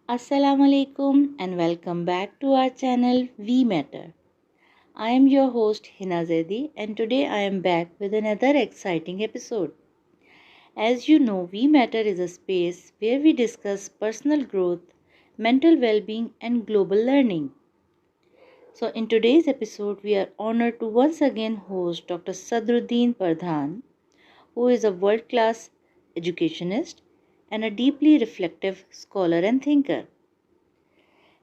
Assalamu alaikum and welcome back to our channel We Matter. I am your host Hina Zaidi and today I am back with another exciting episode. As you know, We Matter is a space where we discuss personal growth, mental well-being and global learning. So in today's episode we are honored to once again host Dr. Sadrudin Pardhan, who is a world-class educationist and a deeply reflective scholar and thinker.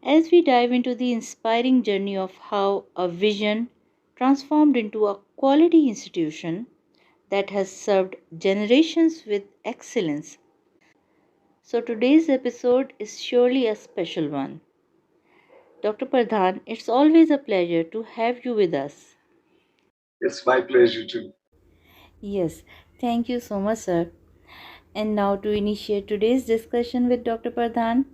As we dive into the inspiring journey of how a vision transformed into a quality institution that has served generations with excellence. So, today's episode is surely a special one. Dr. Pradhan, it's always a pleasure to have you with us. It's my pleasure too. Yes, thank you so much, sir. And now, to initiate today's discussion with Dr. Pradhan,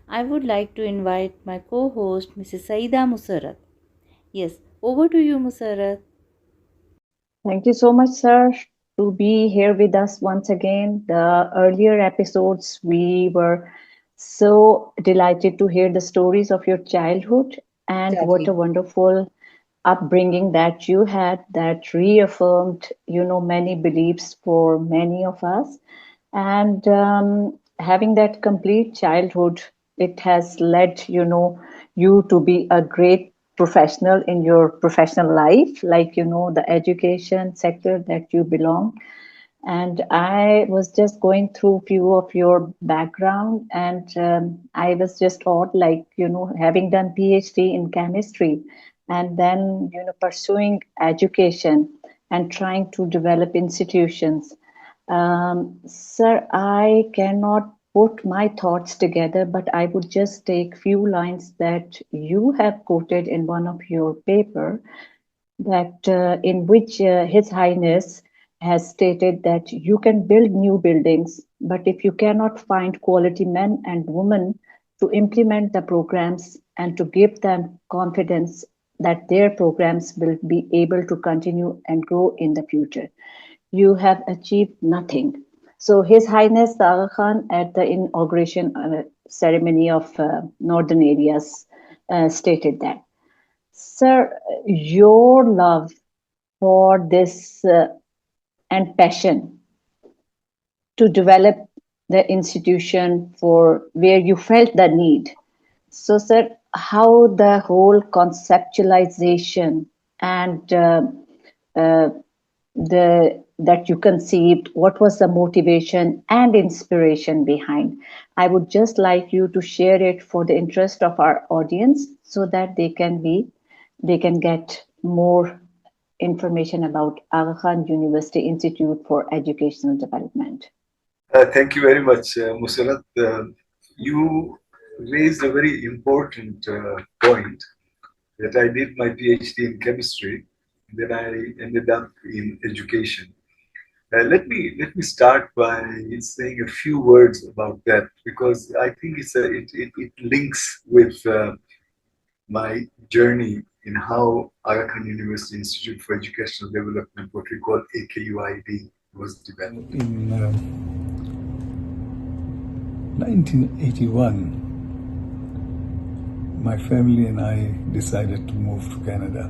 I would like to invite my co host, Mrs. Saida Musarat. Yes, over to you, Musarat. Thank you so much, sir, to be here with us once again. The earlier episodes, we were so delighted to hear the stories of your childhood and what a Exactly. wonderful upbringing that you had that reaffirmed, many beliefs for many of us. And having that complete childhood, it has led, you to be a great professional in your professional life, like, the education sector that you belong. And I was just going through few of your background, and I was just thought, like, having done PhD in chemistry, and then pursuing education and trying to develop institutions. Sir, I cannot put my thoughts together, but I would just take few lines that you have quoted in one of your paper, that in which His Highness has stated that you can build new buildings, but if you cannot find quality men and women to implement the programs and to give them confidence that their programs will be able to continue and grow in the future, you have achieved nothing. So His Highness the Aga Khan at the inauguration ceremony of Northern Areas stated that. Sir, your love for this and passion to develop the institution for where you felt the need. So, sir, how the whole conceptualization and the that you conceived, what was the motivation and inspiration behind? I would just like you to share it for the interest of our audience so that they can get more information about Aga Khan University Institute for Educational Development. Thank you very much, Musarat. You raised a very important point that I did my PhD in chemistry, then I ended up in education. Let me start by saying a few words about that because I think it links with my journey in how Aga Khan University Institute for Educational Development, what we call AKU-IED, was developed. In 1981, my family and I decided to move to Canada.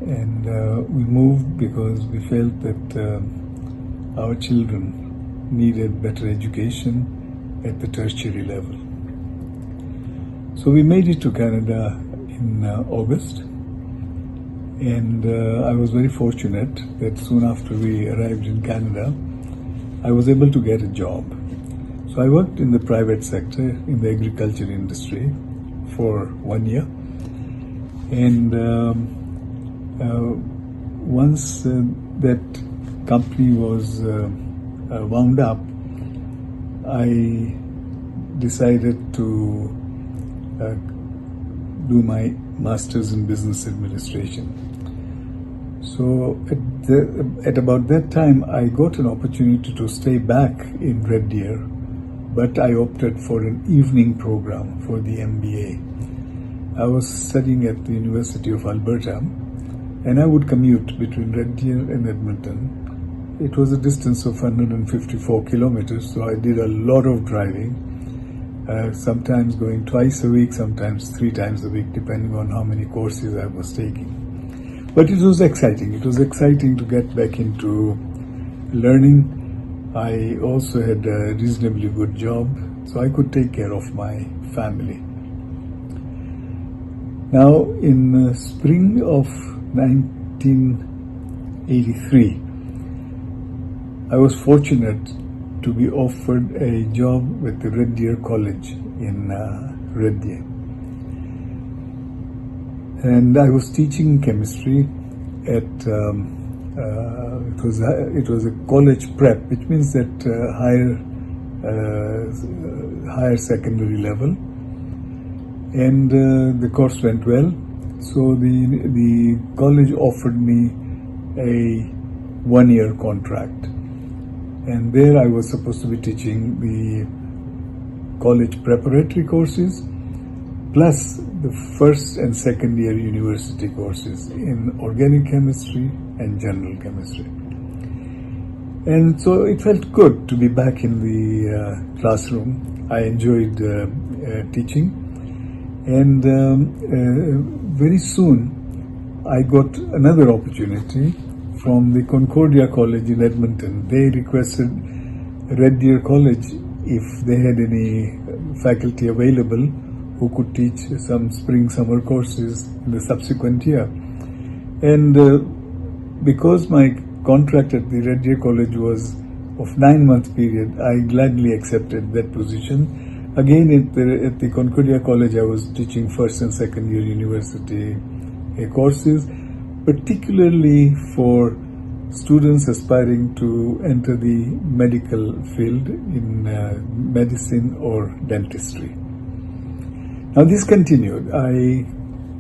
And we moved because we felt that our children needed better education at the tertiary level. So we made it to Canada in August. And I was very fortunate that soon after we arrived in Canada, I was able to get a job. So I worked in the private sector in the agriculture industry for 1 year. And once that company was wound up, I decided to do my master's in business administration. So at about that time, I got an opportunity to stay back in Red Deer, but I opted for an evening program for the MBA. I was studying at the University of Alberta, and I would commute between Red Deer and Edmonton. It was a distance of 154 kilometers, so I did a lot of driving. sometimes going twice a week, sometimes 3 times a week, depending on how many courses I was taking. But it was exciting. It was exciting to get back into learning. I also had a reasonably good job, so I could take care of my family. Now, in spring of 1983, I was fortunate to be offered a job with the Red Deer College in Red Deer. And I was teaching chemistry at, it was a college prep, which means that higher secondary level. And the course went well, so the college offered me a 1-year contract. And there I was supposed to be teaching the college preparatory courses, plus the first and second year university courses in organic chemistry and general chemistry. And so it felt good to be back in the classroom. I enjoyed teaching. And very soon I got another opportunity from the Concordia College in Edmonton. They requested Red Deer College if they had any faculty available who could teach some spring-summer courses in the subsequent year. And because my contract at the Red Deer College was of 9-month period, I gladly accepted that position. Again, at the Concordia College, I was teaching first and second year university courses, particularly for students aspiring to enter the medical field in medicine or dentistry. Now this continued. I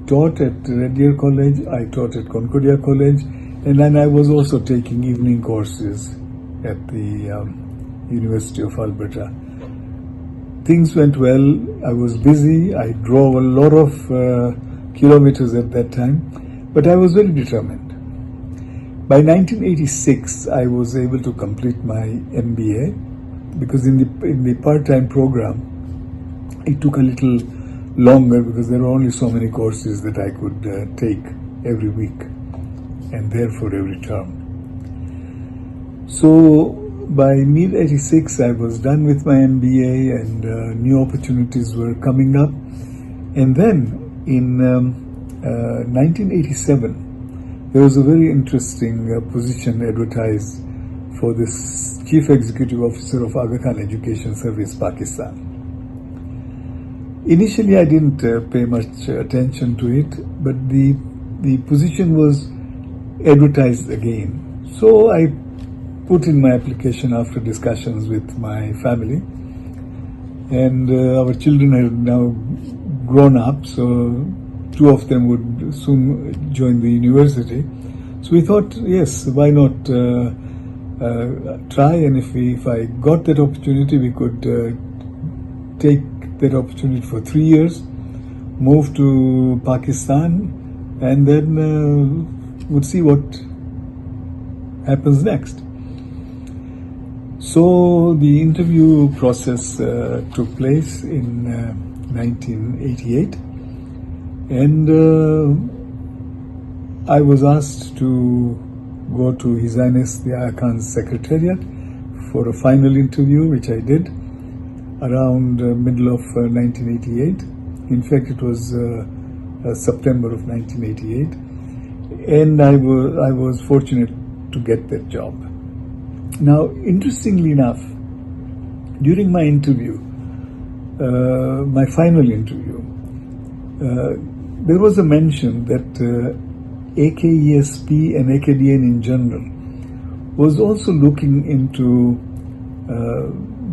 taught at Red Deer College, I taught at Concordia College, and then I was also taking evening courses at the University of Alberta. Things went well. I was busy. I drove a lot of kilometers at that time, but I was very determined. By 1986, I was able to complete my MBA, because in the part-time program, it took a little longer because there were only so many courses that I could take every week, and therefore every term. So by mid-86, I was done with my MBA, and new opportunities were coming up. And then in 1987, there was a very interesting position advertised for this Chief Executive Officer of Aga Khan Education Service, Pakistan. Initially, I didn't pay much attention to it, but the position was advertised again. So I put in my application after discussions with my family, and our children had now grown up, so 2 of them would soon join the university. So we thought, yes, why not try, and if I got that opportunity, we could take that opportunity for 3 years, move to Pakistan, and then would see what happens next. So the interview process took place in 1988, and I was asked to go to His Highness the Aga Khan's Secretariat for a final interview, which I did around middle of 1988. In fact, it was September of 1988, and I was fortunate to get that job. Now, interestingly enough, during my interview, my final interview, there was a mention that AKESP and AKDN in general was also looking into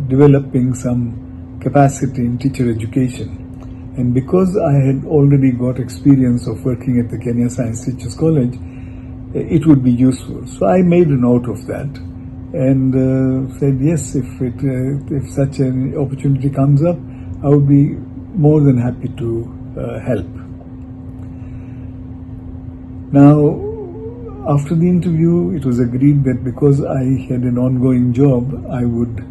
developing some capacity in teacher education. And because I had already got experience of working at the Kenya Science Teachers College, it would be useful. So I made a note of that and said, yes, if such an opportunity comes up, I would be more than happy to help. Now, after the interview, it was agreed that because I had an ongoing job, I would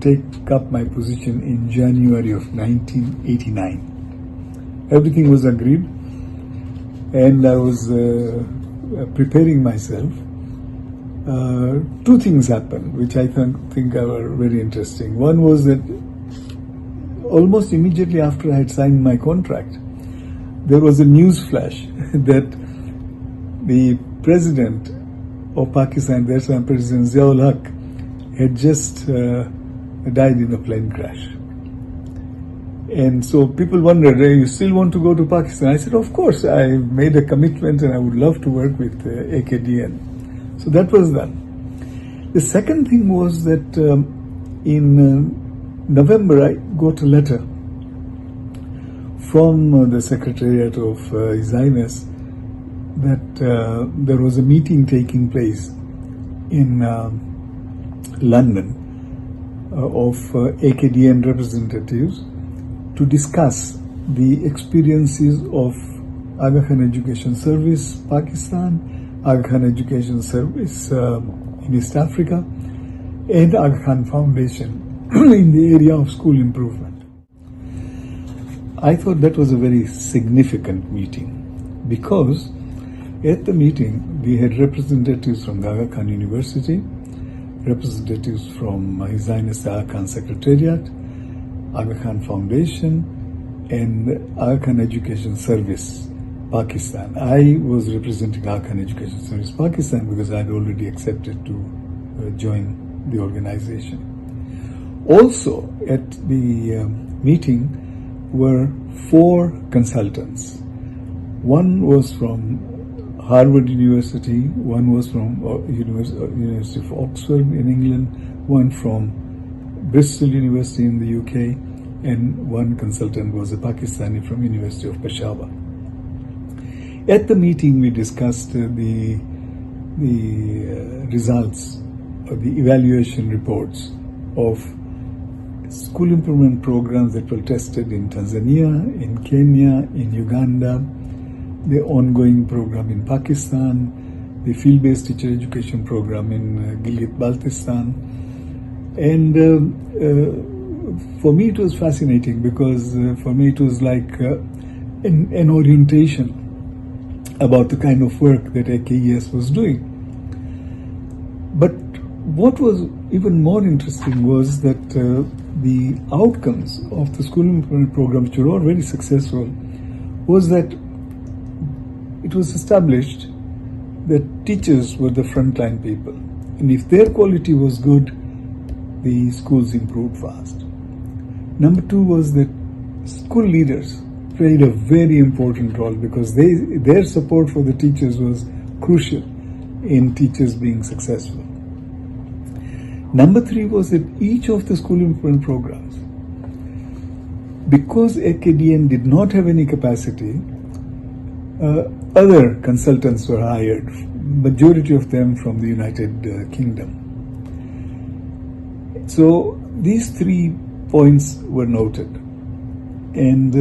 take up my position in January of 1989. Everything was agreed, and I was preparing myself. Two things happened, which I think are very interesting. One was that almost immediately after I had signed my contract, there was a news flash that the president of Pakistan, their son President Ziaul Haq, had just died in a plane crash. And so people wondered, hey, you still want to go to Pakistan? I said, of course, I made a commitment and I would love to work with AKDN. So that was done. The second thing was that in November, I got a letter from the Secretariat of His Highness that there was a meeting taking place in London of AKDN representatives to discuss the experiences of Aga Khan Education Service Pakistan, Aga Khan Education Service in East Africa, and Aga Khan Foundation in the area of school improvement. I thought that was a very significant meeting because at the meeting we had representatives from the Aga Khan University, representatives from His Highness Aga Khan Secretariat, Aga Khan Foundation, and Aga Khan Education Service Pakistan. I was representing Aga Khan Education Service Pakistan because I had already accepted to join the organization. Also at the meeting were 4 consultants. One was from Harvard University, one was from University of Oxford in England, one from Bristol University in the UK, and one consultant was a Pakistani from University of Peshawar. At the meeting, we discussed the results of the evaluation reports of school improvement programs that were tested in Tanzania, in Kenya, in Uganda, the ongoing program in Pakistan, the field-based teacher education program in Gilgit-Baltistan. And for me it was fascinating because for me it was like an orientation about the kind of work that AKES was doing. But what was even more interesting was that the outcomes of the school improvement programs, which were all very successful, was that it was established that teachers were the frontline people. And if their quality was good, the schools improved fast. Number 2 was that school leaders played a very important role because their support for the teachers was crucial in teachers being successful. Number 3 was that each of the school improvement programs, because AKDN did not have any capacity, other consultants were hired, majority of them from the United Kingdom. So these 3 points were noted. And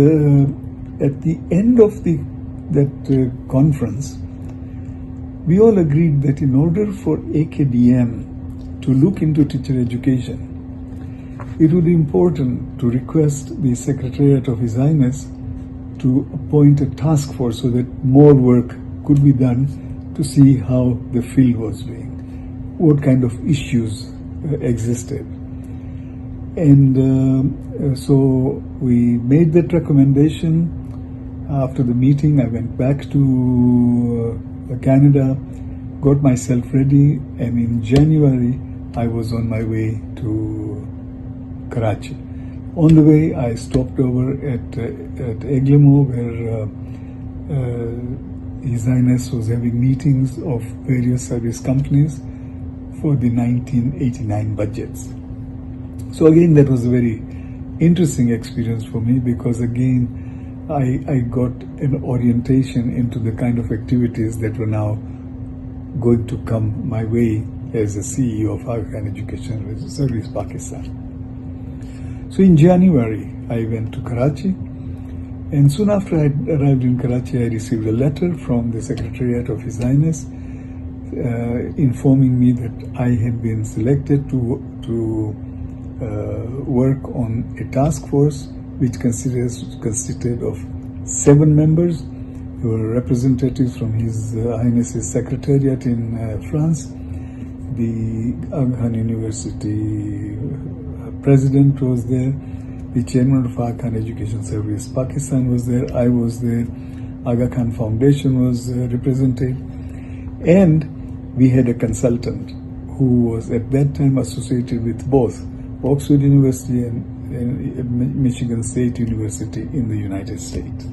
at the end of that conference, we all agreed that in order for AKDN to look into teacher education, it would be important to request the Secretariat of His Highness to appoint a task force so that more work could be done to see how the field was doing, what kind of issues existed. And so we made that recommendation. After the meeting, I went back to Canada, got myself ready, and in January, I was on my way to Karachi. On the way, I stopped over at Eglimo, where His Highness was having meetings of various service companies for the 1989 budgets. So again, that was a very interesting experience for me because again, I got an orientation into the kind of activities that were now going to come my way as a CEO of Aga Khan Education Service Pakistan. So in January, I went to Karachi, and soon after I arrived in Karachi, I received a letter from the Secretariat of His Highness informing me that I had been selected to work on a task force which consisted of 7 members. There were representatives from His Highness's Secretariat in France, the Aga Khan University president was there, the chairman of Aga Khan Education Service Pakistan was there, I was there, Aga Khan Foundation was represented, and we had a consultant who was at that time associated with both Oxford University and Michigan State University in the United States.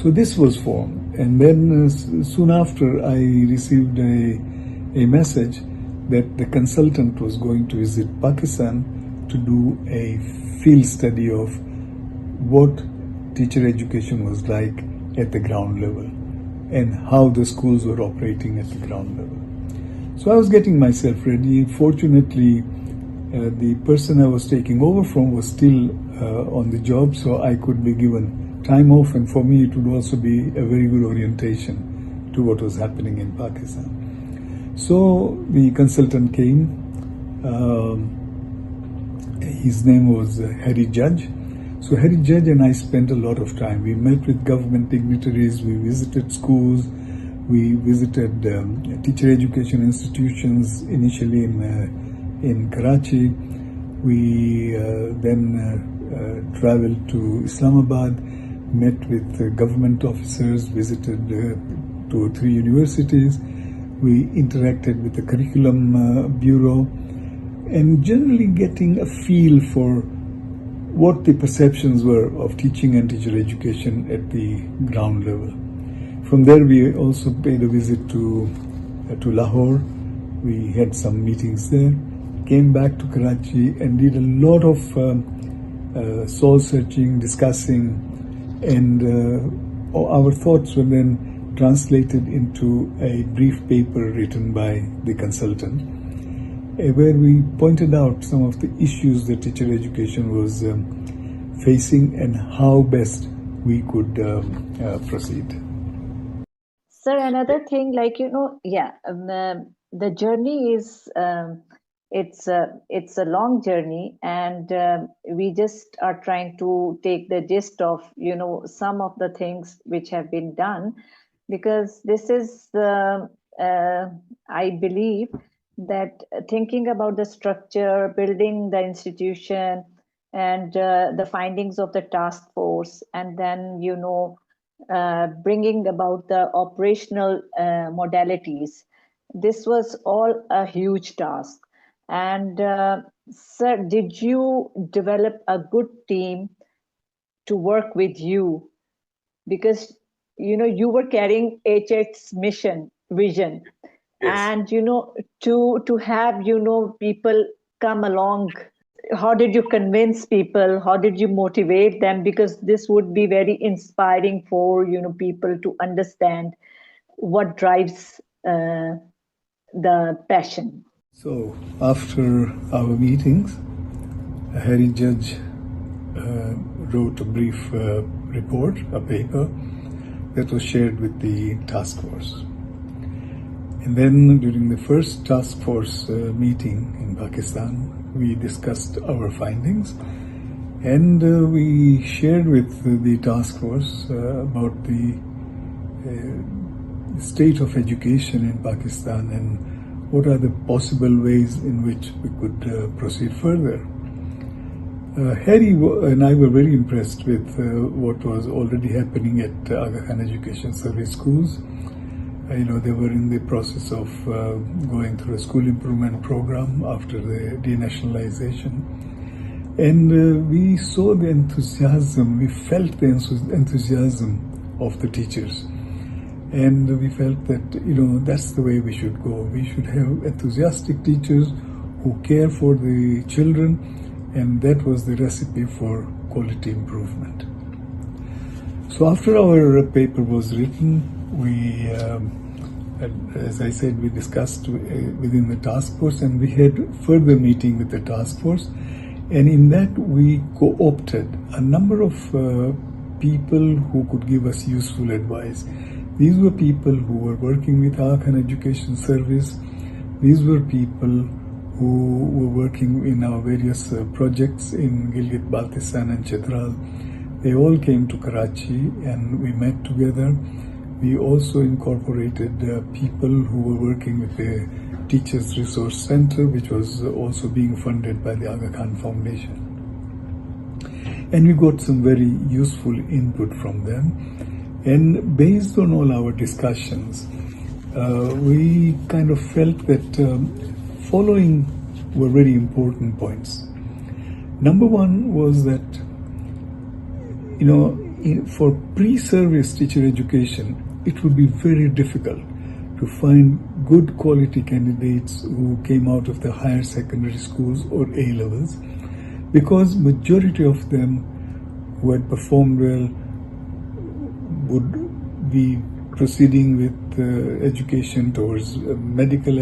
So this was formed, and then soon after I received a message that the consultant was going to visit Pakistan to do a field study of what teacher education was like at the ground level and how the schools were operating at the ground level. So I was getting myself ready. Fortunately, the person I was taking over from was still on the job, so I could be given time off, and for me it would also be a very good orientation to what was happening in Pakistan. So the consultant came. His name was Harry Judge. So Harry Judge and I spent a lot of time. We met with government dignitaries, we visited schools, we visited teacher education institutions initially in Karachi. We then traveled to Islamabad, met with government officers, visited 2 or 3 universities. We interacted with the curriculum bureau, and generally getting a feel for what the perceptions were of teaching and teacher education at the ground level. From there, we also paid a visit to Lahore. We had some meetings there, came back to Karachi and did a lot of soul searching, discussing, and our thoughts were then translated into a brief paper written by the consultant, where we pointed out some of the issues that teacher education was facing and how best we could proceed. Sir, another thing, the journey is it's a long journey, and we just are trying to take the gist of some of the things which have been done, because this is I believe that thinking about the structure, building the institution, and the findings of the task force, and then bringing about the operational modalities. This was all a huge task. And sir, did you develop a good team to work with you? Because you were carrying HH's vision, Yes. and to have people come along. How did you convince people? How did you motivate them? Because this would be very inspiring for people to understand what drives the passion. So after our meetings, Harry Judge wrote a brief report, a paper that was shared with the task force. And then during the first task force meeting in Pakistan, we discussed our findings, and we shared with the task force about the state of education in Pakistan and what are the possible ways in which we could proceed further. Harry and I were very impressed with what was already happening at Aga Khan Education Service schools. They were in the process of going through a school improvement program after the denationalization. And we saw the enthusiasm, we felt the enthusiasm of the teachers. And we felt that, that's the way we should go. We should have enthusiastic teachers who care for the children, and that was the recipe for quality improvement. So after our paper was written, we, as I said, we discussed within the task force, and we had further meeting with the task force. And in that, we co-opted a number of people who could give us useful advice. These were people who were working with Aga Khan Education Service. These were people who were working in our various projects in Gilgit-Baltistan and Chitral. They all came to Karachi and we met together. We also incorporated people who were working with the Teachers Resource Center, which was also being funded by the Aga Khan Foundation. And we got some very useful input from them. And based on all our discussions, we kind of felt that following were very important points. Number one was that, for pre-service teacher education, it would be very difficult to find good quality candidates who came out of the higher secondary schools or A-levels, because majority of them who had performed well would be proceeding with education towards a medical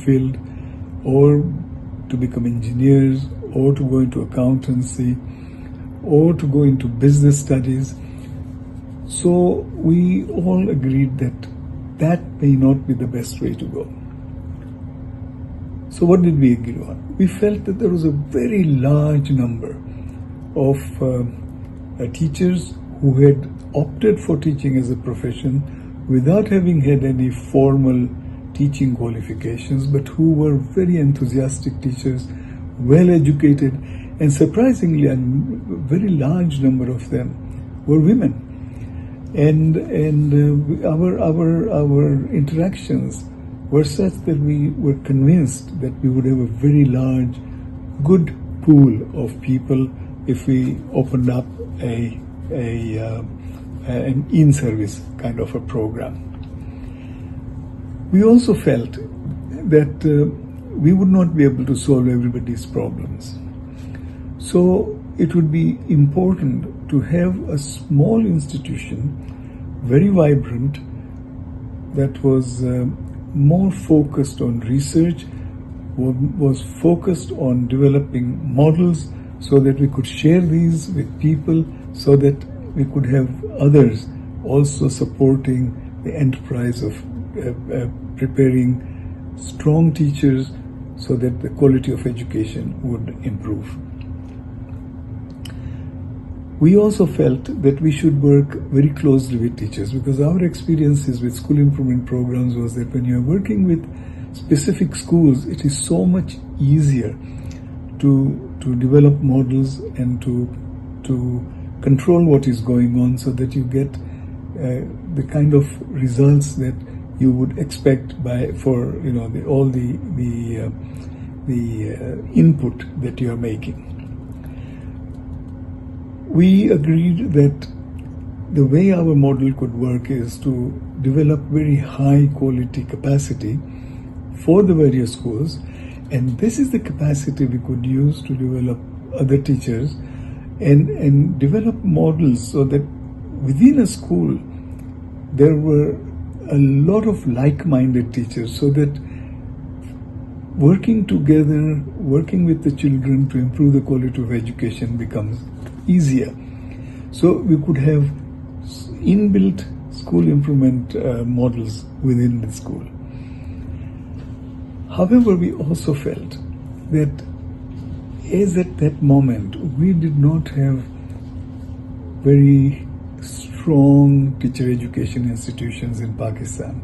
field, or to become engineers, or to go into accountancy, or to go into business studies. So we all agreed that that may not be the best way to go. So what did we agree on? We felt that there was a very large number of teachers who had opted for teaching as a profession without having had any formal teaching qualifications, but who were very enthusiastic teachers, well educated, and surprisingly a very large number of them were women. And our interactions were such that we were convinced that we would have a very large, good pool of people if we opened up an in-service kind of a program. We also felt that we would not be able to solve everybody's problems. So it would be important to have a small institution, very vibrant, that was more focused on research, was focused on developing models so that we could share these with people, so that we could have others also supporting the enterprise of preparing strong teachers so that the quality of education would improve. We also felt that we should work very closely with teachers, because our experiences with school improvement programs was that when you are working with specific schools, it is so much easier to develop models and to control what is going on, so that you get the kind of results that you would expect for all the input that you are making. We agreed that the way our model could work is to develop very high quality capacity for the various schools, and this is the capacity we could use to develop other teachers and develop models so that within a school there were a lot of like-minded teachers, so that working together, working with the children to improve the quality of education becomes easier. So we could have inbuilt school improvement models within the school. However, we also felt that as at that moment we did not have very strong teacher education institutions in Pakistan.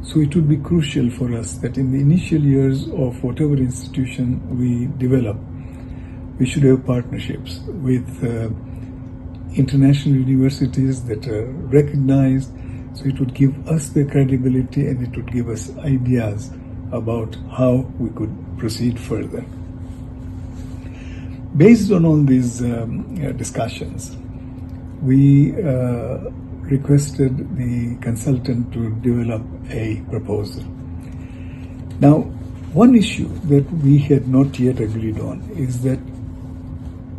So it would be crucial for us that in the initial years of whatever institution we develop, we should have partnerships with international universities that are recognized. So it would give us the credibility, and it would give us ideas about how we could proceed further. Based on all these discussions, we requested the consultant to develop a proposal. Now, one issue that we had not yet agreed on is that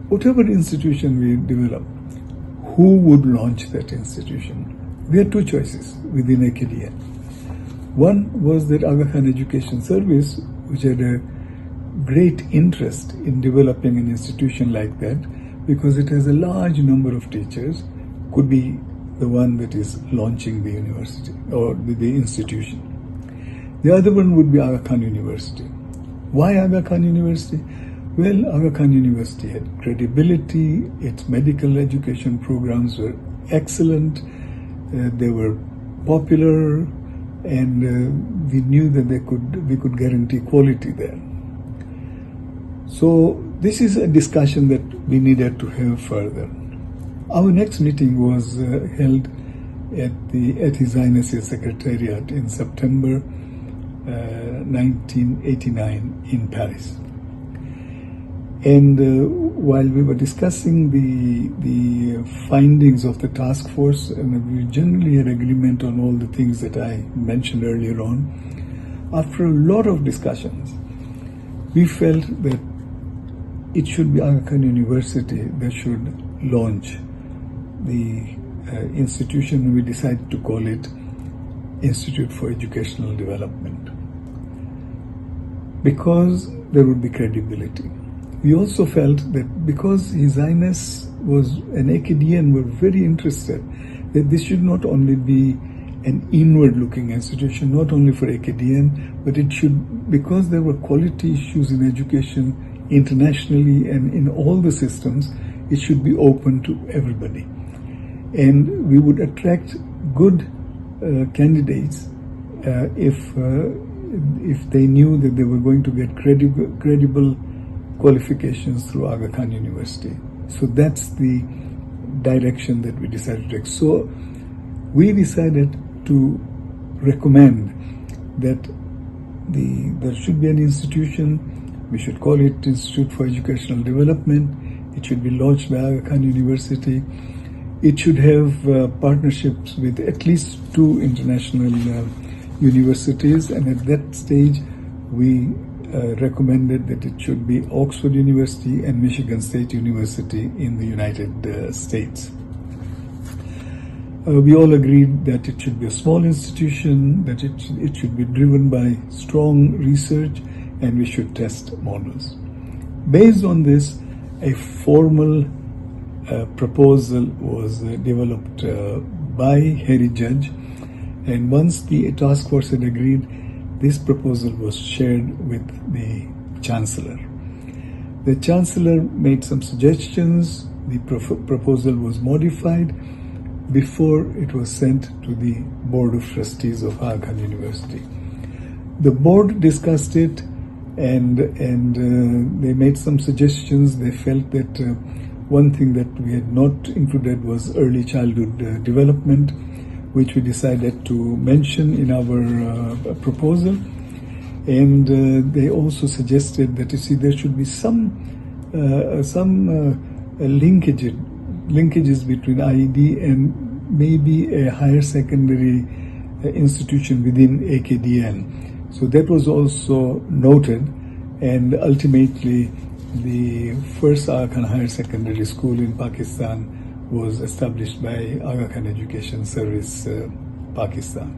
whatever institution we develop, who would launch that institution? We had two choices within AKDN. One was that Aga Khan Education Service, which had a great interest in developing an institution like that, because it has a large number of teachers, could be the one that is launching the university or the institution. The other one would be Aga Khan University. Why Aga Khan University? Well, Aga Khan University had credibility, its medical education programs were excellent, they were popular, and we knew that we could guarantee quality there. So this is a discussion that we needed to have further. Our next meeting was held at His Highness's Secretariat in September 1989 in Paris. And while we were discussing the findings of the task force, and we generally had agreement on all the things that I mentioned earlier on, after a lot of discussions, we felt that it should be Aga Khan University that should launch the institution. We decided to call it Institute for Educational Development, because there would be credibility. We also felt that because His Highness was an AKDN, were very interested that this should not only be an inward-looking institution, not only for AKDN, but it should, because there were quality issues in education internationally and in all the systems, it should be open to everybody. And we would attract good candidates if they knew that they were going to get credible qualifications through Aga Khan University. So that's the direction that we decided to take. So we decided to recommend that there should be an institution. We should call it Institute for Educational Development. It should be launched by Aga Khan University. It should have partnerships with at least 2 international universities, and at that stage we recommended that it should be Oxford University and Michigan State University in the United States. We all agreed that it should be a small institution, that it should be driven by strong research, and we should test models. Based on this, a formal proposal was developed by Harry Judge, and once the task force had agreed, this proposal was shared with the Chancellor. The Chancellor made some suggestions. The proposal was modified before it was sent to the Board of Trustees of Aga Khan University. The board discussed it, and they made some suggestions. They felt that one thing that we had not included was early childhood development, which we decided to mention in our proposal. And they also suggested that, you see, there should be some linkages between IED and maybe a higher secondary institution within AKDN. So that was also noted, and ultimately the first Aga Khan Higher Secondary School in Pakistan was established by Aga Khan Education Service, Pakistan.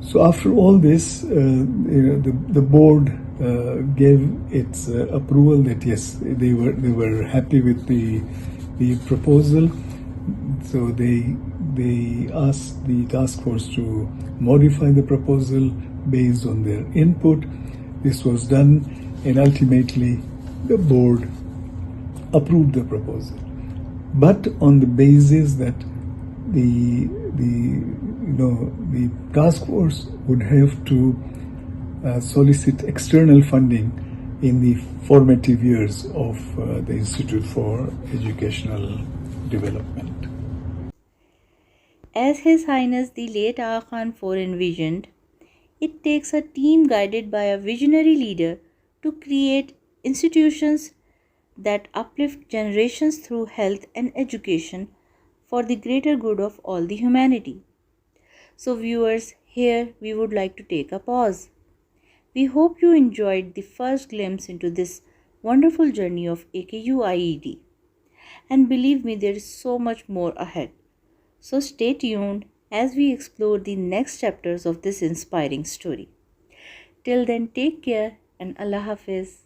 So after all this, the board gave its approval that yes, they were happy with the proposal. So they asked the task force to modify the proposal based on their input. This was done, and ultimately the board approved the proposal, but on the basis that the task force would have to solicit external funding in the formative years of the Institute for Educational Development. As His Highness the late Aga Khan IV envisioned, it takes a team guided by a visionary leader to create institutions that uplift generations through health and education for the greater good of all the humanity. So viewers, here we would like to take a pause. We hope you enjoyed the first glimpse into this wonderful journey of AKU-IED. And believe me, there is so much more ahead. So stay tuned as we explore the next chapters of this inspiring story. Till then, take care and Allah Hafiz.